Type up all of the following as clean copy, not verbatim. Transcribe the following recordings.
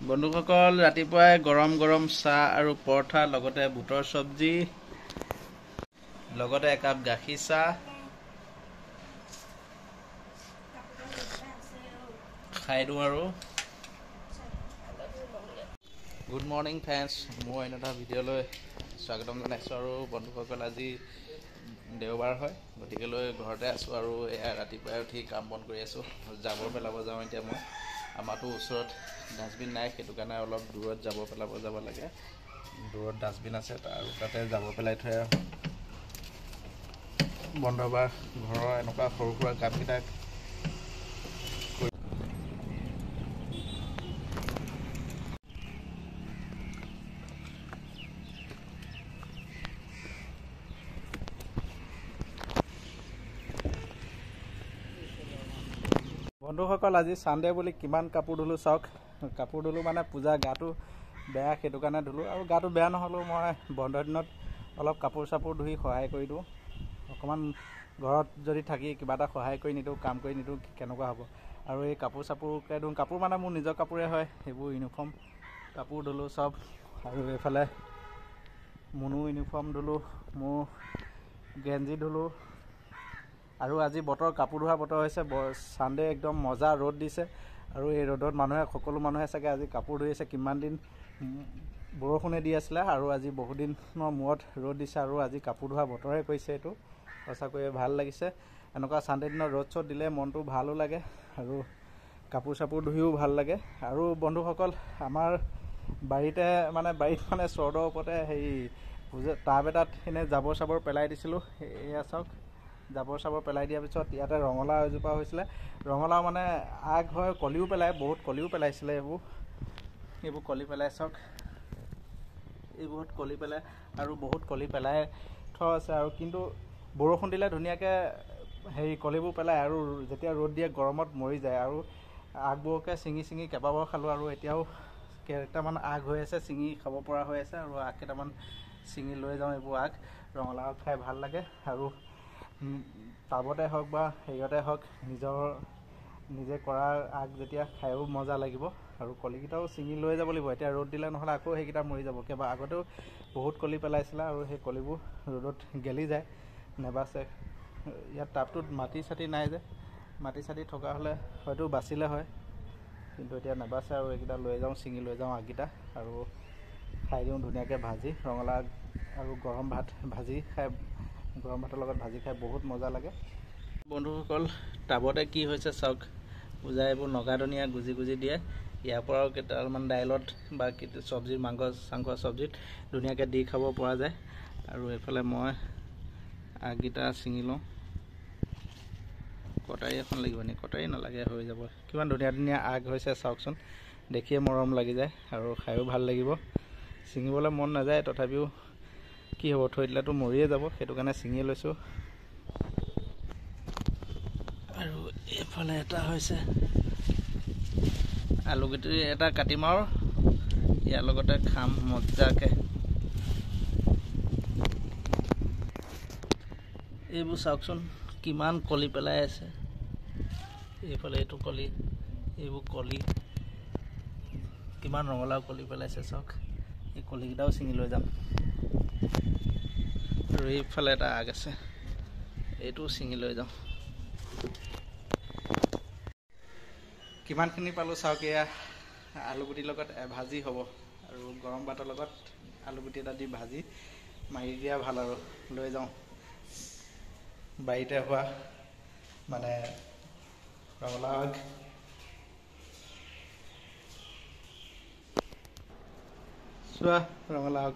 বন্ধুসকল ৰাতিপুৱাই গৰম গৰম চাহ আৰু পৰঠা লগতে বুটৰ চব্জি লগতে একাপ গাখীৰ চাহ খাই দিওঁ আৰু গুড মৰ্নিং ফ্ৰেণ্ডছ, মোৰ অন্য এটা ভিডিঅ'লৈ স্বাগতম জনাইছোঁ। আৰু বন্ধুসকল আজি দেওবাৰ হয়, গতিকেলৈ ঘৰতে আছোঁ আৰু এয়া ৰাতিপুৱাই উঠি কাম বন কৰি আছোঁ। জাবৰ পেলাব যাওঁ এতিয়া মই। আমাৰতো ওচৰত ডাষ্টবিন নাই, সেইটো কাৰণে অলপ দূৰত জাবৰ পেলাব যাব লাগে। দূৰত ডাষ্টবিন আছে আৰু তাতে জাবৰ পেলাই থৈ বন্ধ বাৰ ঘৰৰ এনেকুৱা সৰু সুৰা কামকেইটা বন্ধুসকল আজি ছানডে বুলি কিমান কাপোৰ ধুলোঁ চাওক। কাপোৰ ধুলোঁ মানে পূজা গাটো বেয়া, সেইটো কাৰণে ধুলোঁ। আৰু গাটো বেয়া নহ'লেও মই বন্ধৰ দিনত অলপ কাপোৰ চাপোৰ ধুই সহায় কৰি দিওঁ। অকণমান ঘৰত যদি থাকি কিবা এটা সহায় কৰি নিদিওঁ, কাম কৰি নিদিওঁ কেনেকুৱা হ'ব। আৰু এই কাপোৰ চাপোৰকে ধুওঁ। কাপোৰ মানে মোৰ নিজৰ কাপোৰে হয়, সেইবোৰ ইউনিফৰ্ম কাপোৰ ধুলোঁ চব। আৰু এইফালে মুনু ইউনিফৰ্ম ধুলোঁ, মোৰ গেঞ্জি ধুলোঁ। আৰু আজি বতৰ কাপোৰ ধোৱা বতৰ হৈছে। ছানডে একদম মজা ৰ'দ দিছে আৰু এই ৰ'দত সকলো মানুহে চাগে আজি কাপোৰ ধুই আছে। কিমান দিন বৰষুণে দি আছিলে আৰু আজি বহুদিনৰ মূৰত ৰ'দ দিছে আৰু আজি কাপোৰ ধোৱা বতৰে কৈছে। এইটো সঁচাকৈয়ে ভাল লাগিছে। এনেকুৱা ছানডে দিনত ৰ'দ চ'দ দিলে মনটো ভালো লাগে আৰু কাপোৰ চাপোৰ ধুইও ভাল লাগে। আৰু বন্ধুসকল আমাৰ বাৰীত মানে চৰ্দৰ ওপৰতে টাব এটাত এনেই জাবৰ চাবৰ পেলাই দিছিলোঁ। এয়া চাওক, জাবৰ চাবৰ পেলাই দিয়াৰ পিছত ইয়াতে ৰঙালাও এজোপা হৈছিলে। ৰঙালাও মানে আগ হয়, কলিও পেলায়, বহুত কলিও পেলাইছিলে। এইবোৰ কলি পেলাই চাওক, এইবোৰত কলি পেলাই আৰু বহুত কলি পেলাই থোৱা আছে। আৰু কিন্তু বৰষুণ দিলে ধুনীয়াকৈ কলিবোৰ পেলায় আৰু যেতিয়া ৰ'দ দিয়ে গৰমত মৰি যায়। আৰু আগবোৰকে ছিঙি কেইবাবাৰো খালোঁ আৰু এতিয়াও কেইটামান আগ হৈ আছে, ছিঙি খাব পৰা হৈ আছে। আৰু আগ কেইটামান ছিঙি লৈ যাওঁ। এইবোৰ আগ ৰঙালাও খাই ভাল লাগে। আৰু টাবতে হওক বা হেৰিয়তে হওক, নিজে কৰা আগ যেতিয়া খায়ো মজা লাগিব। আৰু কলিকেইটাও ছিঙি লৈ যাব লাগিব। এতিয়া ৰ'দ দিলে নহ'লে আকৌ সেইকেইটা মৰি যাব। আগতেও বহুত কলি পেলাইছিলে আৰু সেই কলিবোৰ ৰ'দত গেলি যায়, নেবাচে। ইয়াত টাবটোত মাটি চাটি নাই যে, মাটি চাটি থকা হ'লে হয়তো বাচিলে হয়, কিন্তু এতিয়া নেবাচে। আৰু এইকেইটা লৈ যাওঁ, ছিঙি লৈ যাওঁ আগকেইটা আৰু খাই দিওঁ ধুনীয়াকৈ ভাজি। ৰঙালাও আৰু গৰম ভাতৰ লগত ভাজি খাই বহুত মজা লাগে। বন্ধুসকল টাবতে কি হৈছে চাওক, পূজাই এইবোৰ নগাধনীয়া গুজি দিয়ে। ইয়াৰ পৰাও কেইটামান দাইলত বা চব্জিত, মাংস চব্জিত ধুনীয়াকৈ দি খাব পৰা যায়। আৰু এইফালে মই আগকেইটা ছিঙি লওঁ। কটাৰী এখন লাগিব নেকি? কটাৰী নালাগে, হৈ যাব। কিমান ধুনীয়া আগ হৈছে চাওকচোন, দেখিয়ে মৰম লাগি যায় আৰু খায়ো ভাল লাগিব। ছিঙিবলৈ মন নাযায়, তথাপিও কি হ'ব, থৈ দিলেতো মৰিয়ে যাব, সেইটো কাৰণে ছিঙি লৈছোঁ। আৰু এইফালে এটা হৈছে আলুগুটি, এটা কাটিম আৰু ইয়াৰ লগতে খাম মজাকৈ। এইবোৰ চাওকচোন কিমান কলি পেলাই আছে। এইফালে এইটো কলি, এইবোৰ কলি, কিমান ৰঙালাও কলি পেলাইছে চাওক। এই কলিকেইটাও ছিঙি লৈ যাম। আৰু এইফালে এটা আগ আছে, এইটোও ছিঙি লৈ যাওঁ। কিমানখিনি পালোঁ চাওক। এয়া আলুগুটিৰ লগত ভাজি হ'ব আৰু গৰম ভাতৰ লগত আলুগুটি এটা দি ভাজি মাৰি দিয়া ভাল। আৰু লৈ যাওঁ বাৰীতে হোৱা ৰঙালাও আগ। চোৱা ৰঙালাও আগ,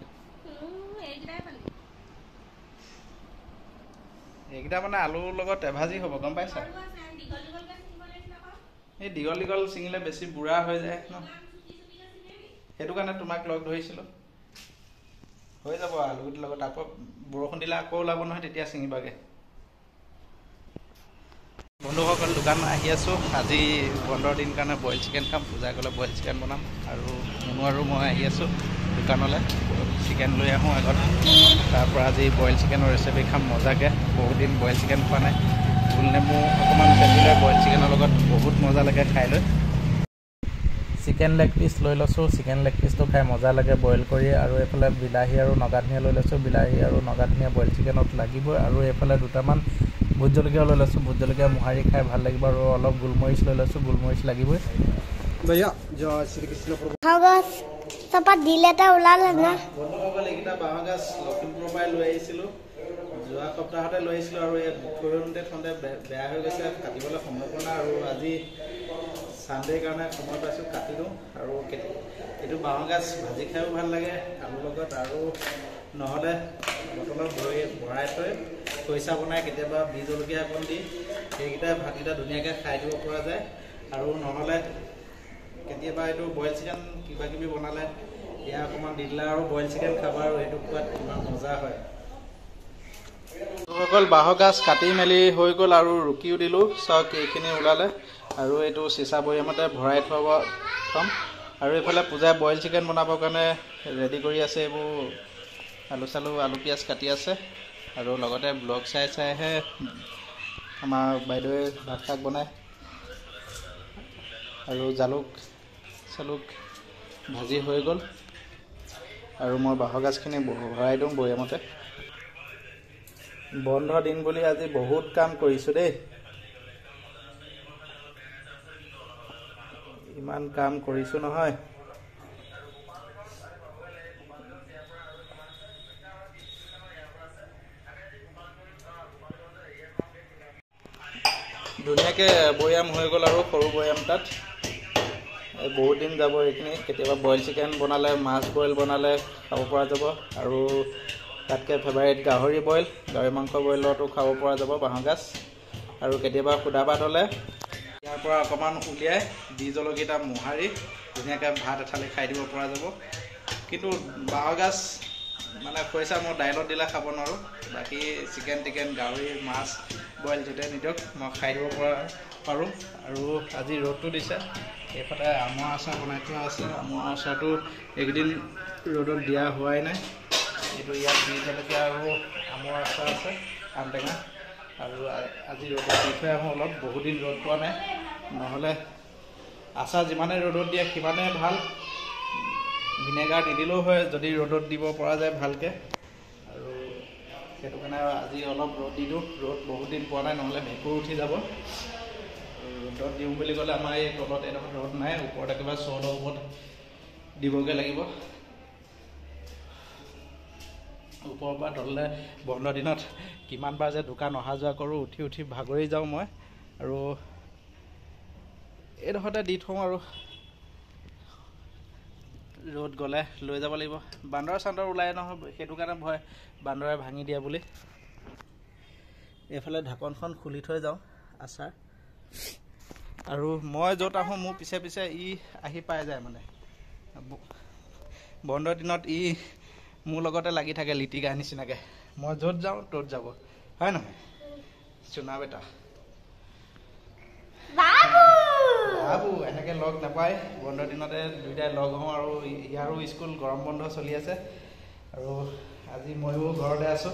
এইকেইটা আলুৰ লগত ভাজি হ'ব, গম পাইছা? এই দীঘল ছিঙিলে বেছি বুঢ়া হৈ যায় ন, সেইটো কাৰণে তোমাক লগ ধৰিছিলোঁ। হৈ যাব আলুগুটিৰ লগত। আকৌ বৰষুণ দিলে আকৌ ওলাব নহয়, তেতিয়া ছিঙিবাগৈ। বন্ধুসকল দোকান আহি আছোঁ। আজি বন্ধৰ দিন কাৰণে বইল চিকেন খাম। পূজাই গ'লে বইল চিকেন বনাম। আৰু মুনু আৰু মই আহি আছোঁ দোকানলৈ। চিকেন লৈ আহোঁ আগত, তাৰপৰা আজি বইল চিকেনৰ ৰেচিপি খাম মজাকৈ। বহুত দিন বইল চিকেন খোৱা নাই। গোল নেমু অকণমান চেপি লৈ বইল চিকেনৰ লগত বহুত মজা লাগে খাই লৈ। চিকেন লেগ পিচ লৈ লৈছোঁ। চিকেন লেগ পিচটো খাই মজা লাগে বইল কৰি। আৰু এইফালে বিলাহী আৰু নগা ধনিয়া লৈ লৈছোঁ। বিলাহী আৰু নগা ধনিয়া বইল চিকেনত লাগিবই। আৰু এইফালে দুটামান ভোট জলকীয়া লৈ লৈছোঁ। ভোট জলকীয়া মোহাৰি খাই ভাল লাগিব। আৰু অলপ গোলমৰিচ লৈ লৈছোঁ। গোলমৰিচ লাগিবই। চপাত দিলেটা ওলালে না বন্ধুসকল, এইকেইটা বাঁহৰ গাজ লখিমপুৰৰ পৰাই লৈ আহিছিলোঁ। যোৱা সপ্তাহতে লৈ আহিছিলোঁ আৰু এই থওঁতে বেয়া হৈ গৈছে, কাটিবলৈ সময় পোৱা নাই। আৰু আজি ছানডেৰ কাৰণে সময় পাইছোঁ, কাটি দিওঁ। আৰু এইটো বাঁহৰ গাজ ভাজি খাইও ভাল লাগে আলুৰ লগত। আৰু নহ'লে বটলত ভৰাই থৈ খৰিচা বনাই কেতিয়াবা বি জলকীয়া অকণ দি সেইকেইটা ভাতকেইটা ধুনীয়াকৈ খাই দিব পৰা যায়। আৰু নহ'লে কেতিয়াবা এইটো বইল চিকেন কিবা কিবি বনালে এয়া অকণমান দি দিলে আৰু বইল চিকেন খাবা। আৰু এইটো খোৱাত কিমান মজা হয়। সকল বাঁহৰ গাজ কাটি মেলি হৈ গ'ল আৰু ৰুকিও দিলোঁ। চাওক এইখিনি ওলালে। আৰু এইটো চিচা বৈয়ামতে ভৰাই থ'ম। আৰু এইফালে পূজাই বইল চিকেন বনাবৰ কাৰণে ৰেডি কৰি আছে। এইবোৰ আলু পিঁয়াজ কাটি আছে। আৰু লগতে ব্লগ চাইহে আমাৰ বাইদেৱে ভাত শাক বনায়। আৰু জালুক ভাজি হৈ গ'ল। আৰু মই বাঁহৰ গাজখিনি ভৰাই দিওঁ বৈয়ামতে। বন্ধ দিন বুলি আজি বহুত কাম কৰিছোঁ দেই। ইমান কাম কৰিছোঁ নহয়। ধুনীয়াকৈ বৈয়াম হৈ গ'ল। আৰু সৰু বৈয়াম তাত বহুত দিন যাব এইখিনি। কেতিয়াবা বইল চিকেন বনালে, মাছ বইল বনালে খাব পৰা যাব। আৰু তাতকৈ ফেভাৰিট গাহৰি মাংস বইলতো খাব পৰা যাব বাঁহৰ গাজ। আৰু কেতিয়াবা সুদা ভাত হ'লে ইয়াৰ পৰা অকণমান উলিয়াই বি জলকীয়া মোহাৰি ধুনীয়াকৈ ভাত এথালি খাই দিব পৰা যাব। কিন্তু বাঁহৰ গাজ মানে খৰিচা মই দাইলত দিলে খাব নোৱাৰোঁ। বাকী চিকেন গাহৰি মাছ বইল যেতিয়া নিদিয়ক মই খাই দিব পাৰোঁ। আৰু আজি ৰ'দটো দিছে। এইফালে আমৰ আচাৰ বনাই থোৱা আছে। আমৰ আচাৰটো এইকেইদিন ৰ'দত দিয়া হোৱাই নাই। এইটো ইয়াত বি জলকীয়া আৰু আমৰ আচাৰ আছে, আম টেঙা। আৰু আজি ৰ'দত দি থৈ আহোঁ অলপ। বহুত দিন ৰ'দ পোৱা নাই। নহ'লে আচাৰ যিমানে ৰ'দত দিয়ে সিমানেই ভাল। ভিনেগাৰ নিদিলেও হয় যদি ৰ'দত দিব পৰা যায় ভালকৈ। আৰু সেইটো কাৰণে আজি অলপ ৰ'দ দি দিওঁ। ৰ'দ বহুত দিন পোৱা নাই, নহ'লে ভেঁকুৰ উঠি যাব। ৰ'দত দিওঁ বুলি ক'লে আমাৰ এই তলত এডোখৰ ৰ'দ নাই। ওপৰত একেবাৰে চৌলৰ ওপৰত দিবগৈ লাগিব। ওপৰৰ পৰা তললৈ বন্ধ দিনত কিমানবাৰ যে দোকান অহা যোৱা কৰোঁ, উঠি ভাগৰি যাওঁ মই। আৰু এইডোখৰতে দি থওঁ। আৰু ৰ'দ গ'লে লৈ যাব লাগিব। বান্দৰ ওলাই নহয়, সেইটো কাৰণে ভয় বান্দৰে ভাঙি দিয়া বুলি। এইফালে ঢাকনখন খুলি থৈ যাওঁ আচাৰ। আৰু মই য'ত আহোঁ মোৰ পিছে ই আহি পাই যায়। মানে বন্ধৰ দিনত ই মোৰ লগতে লাগি থাকে লিটিকা নিচিনাকৈ। মই য'ত যাওঁ ত'ত যাব, হয় নহয় চুনা বেটা? বাবু এনেকৈ লগ নাপায়। বন্ধৰ দিনতে দুয়োটাই লগ হওঁ। আৰু ইয়াৰো স্কুল গৰম বন্ধ চলি আছে। আৰু আজি ময়ো ঘৰতে আছোঁ।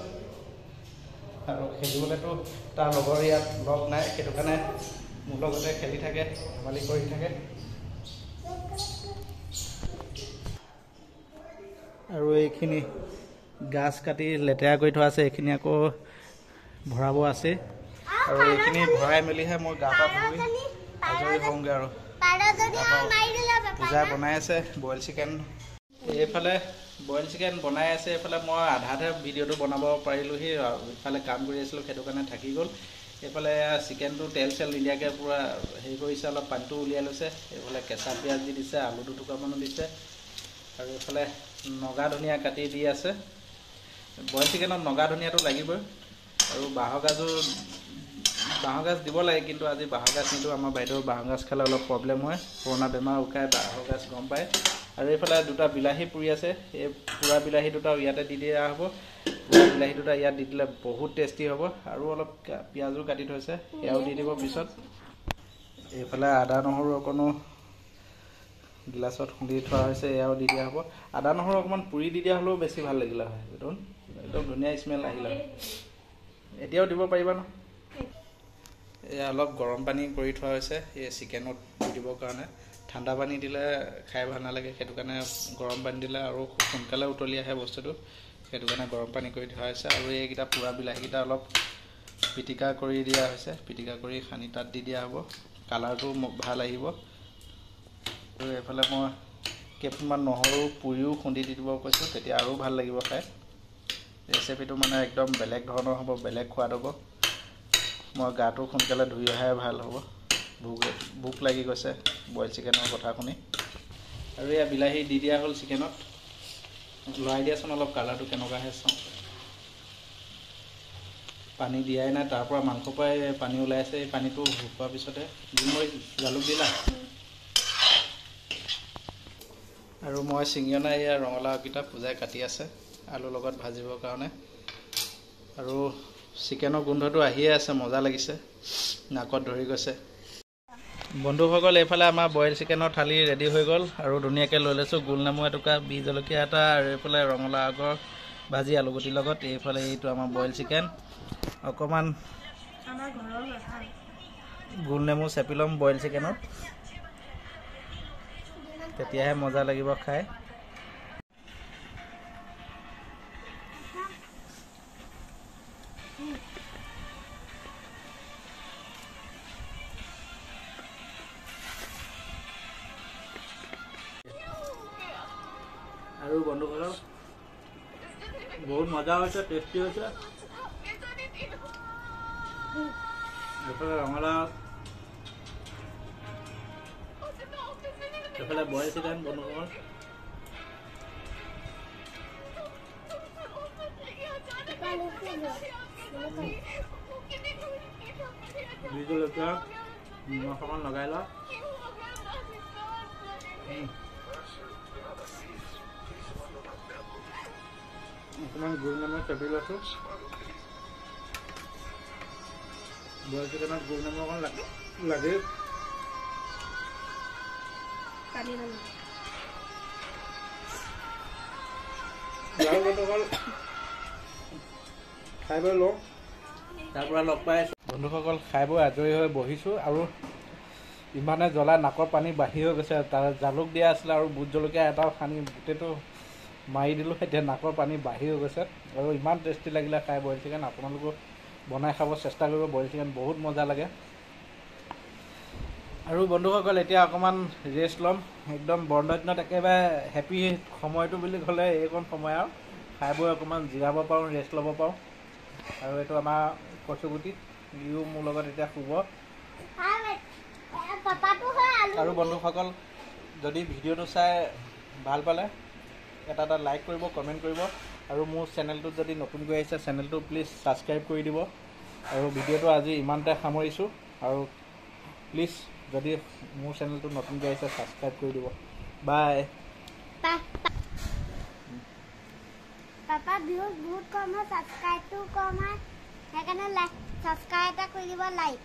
আৰু খেলিবলৈতো তাৰ লগৰ ইয়াত লগ নাই, সেইটো কাৰণে মোৰ লগতে খেলি থাকে, ধেমালি কৰি থাকে। আৰু এইখিনি গাছ কাটি লেতেৰা কৰি থোৱা আছে, এইখিনি আকৌ ভৰাব আছে। আৰু এইখিনি ভৰাই মেলিহে মই গা পা ধুই আজৰি হওঁগৈ। আৰু পূজা বনাই আছে বইল চিকেন। এইফালে বইল চিকেন বনাই আছে। এইফালে মই আধাতে ভিডিঅ'টো বনাব পাৰিলোঁহি। ইফালে কাম কৰি আছিলোঁ, সেইটো কাৰণে থাকি গ'ল। এইফালে চিকেনটো তেল নিদিয়াকৈ পূৰা হেৰি কৰিছে, অলপ পানীটো উলিয়াই লৈছে। এইফালে কেঁচা পিঁয়াজ দি দিছে, আলু দুটুকুৰামানো দিছে। আৰু এইফালে নগা ধনিয়া কাটি দি আছে। বইল চিকেনত নগা ধনিয়াটো লাগিবই। আৰু বাঁহৰ গাজ দিব লাগে, কিন্তু আজি বাঁহৰ গাজ নিদিওঁ। আমাৰ বাইদেউ বাঁহৰ গাজ খালে অলপ প্ৰব্লেম হয়, পুৰণা বেমাৰ উকায়, বাঁহৰ গাজ গম পায়। আৰু এইফালে দুটা বিলাহী পুৰি আছে। এই পুৰা বিলাহী দুটাও ইয়াতে দি দিয়া হ'ব। পুৰা বিলাহী দুটা ইয়াত দি দিলে বহুত টেষ্টি হ'ব। আৰু অলপ পিঁয়াজো কাটি থৈছে, সেয়াও দি দিব পিছত। এইফালে আদা নহৰু অকণো গিলাচত খুন্দি থোৱা হৈছে, এয়াও দি দিয়া হ'ব। আদা নহৰু অকণমান পুৰি দি দিয়া হ'লেও বেছি ভাল লাগিলে হয়। একদম ধুনীয়া স্মেল আহিলে হয়। এতিয়াও দিব পাৰিবা ন? এয়া অলপ গৰম পানী কৰি থোৱা হৈছে এই চিকেনত দি দিবৰ কাৰণে। ঠাণ্ডা পানী দিলে খাই ভাল নালাগে, সেইটো কাৰণে গৰম পানী দিলে আৰু খুব সোনকালে উতলি আহে বস্তুটো, সেইটো কাৰণে গৰম পানী কৰি ধৰা হৈছে। আৰু এইকেইটা পুৰা বিলাহীকেইটা অলপ পিটিকা কৰি দিয়া হৈছে, পিটিকা কৰি সানি তাত দি দিয়া হ'ব, কালাৰটো ভাল আহিব। আৰু এইফালে মই কেইটামান নহৰু পুৰিও খুন্দি দি দিব কৈছোঁ, তেতিয়া আৰু ভাল লাগিব খাই। ৰেচিপিটো মানে একদম বেলেগ ধৰণৰ হ'ব, বেলেগ সোৱাদ হ'ব। মই গাটো সোনকালে ধুই অহাই ভাল হ'ব, ভোক লাগি গৈছে বইল চিকেনৰ কথা শুনি। আৰু এয়া বিলাহী দি দিয়া হ'ল চিকেনত, লৰাই দিয়াচোন অলপ, কালাৰটো কেনেকুৱা আহে চাওঁ। পানী দিয়াই নাই, তাৰ পৰা মাংসৰ পৰাই পানী ওলাই আছে। এই পানীটো শুকোৱাৰ পিছতে মই জালুক দিলা। আৰু মই ছিঙি অনা এয়া ৰঙালাওকেইটা পূজাই কাটি আছে আলুৰ লগত ভাজিবৰ কাৰণে। আৰু চিকেনৰ গোন্ধটো আহিয়ে আছে, মজা লাগিছে, নাকত ধৰি গৈছে। বন্ধুসকল, এইফালে আমাৰ বইল চিকেনৰ থালি ৰেডি হৈ গ'ল আৰু ধুনীয়াকৈ লৈ লৈছোঁ গোল নেমু এটুকা, বি জলকীয়া এটা, আৰু এইফালে ৰঙালাও আগৰ ভাজি আলুগুটিৰ লগত। এইফালে এইটো আমাৰ বইল চিকেন, অকণমান গোল নেমু চেপি ল'ম বইল চিকেনত, তেতিয়াহে মজা লাগিব খাই। আৰু বন্ধুসকল, বহুত মজা হৈছে, টেষ্টি হৈছে। এইফালে ৰঙালাও, এইফালে বইল চিকেন। বন্ধুসকল, বি জলকীয়া নিমখ অকণ লগাই লওঁ। অকণমান গোল নেমু চেপি লৈছোঁ। বইল চিকেনত গোল নেমু অকণ লাগি বন্ধুসকল খাই বৈ লওঁ, তাৰ পৰা লগ পাই আছোঁ। বন্ধুসকল, খাই বৈ আজৰি হৈ বহিছোঁ আৰু ইমানে জ্বলা, নাকৰ পানী বাঢ়ি হৈ গৈছে। তাৰ জালুক দিয়া আছিলে আৰু বুট জলকীয়া এটাও সানি গোটেইটো মাৰি দিলোঁ, এতিয়া নাকৰ পানী বাঢ়ি হৈ গৈছে। আৰু ইমান টেষ্টি লাগিলে খাই বইল চিকেন। আপোনালোকেও বনাই খাব চেষ্টা কৰিব, বইল চিকেন বহুত মজা লাগে। আৰু বন্ধুসকল, এতিয়া অকণমান ৰেষ্ট ল'ম। একদম বন্ধ দিনত একেবাৰে হেপী সময়টো বুলি ক'লে এইকণ সময় আৰু, খাই বৈ অকণমান জিৰাব পাৰোঁ, ৰেষ্ট ল'ব পাৰোঁ। আৰু এইটো আমাৰ কচুগুটি, ইও মোৰ লগত এতিয়া শুব। আৰু বন্ধুসকল, যদি ভিডিঅ'টো চাই ভাল পালে এটা লাইক কৰিব, কমেণ্ট কৰিব। আৰু মোৰ চেনেলটোত যদি নতুনকৈ আহিছে, চেনেলটো প্লিজ ছাবস্ক্ৰাইব কৰি দিব। আৰু ভিডিঅ'টো আজি ইমানতে সামৰিছোঁ। আৰু প্লিজ যদি মোৰ চেনেলটো নতুনকৈ আহিছে, ছাবস্ক্ৰাইব কৰি দিব। বাই। পাপা ভিউজ বহুত কম হয়, ছাবস্ক্ৰাইবটো কম হয়, সেইকাৰণে ছাবস্ক্ৰাইব এটা কৰি দিব, লাইক।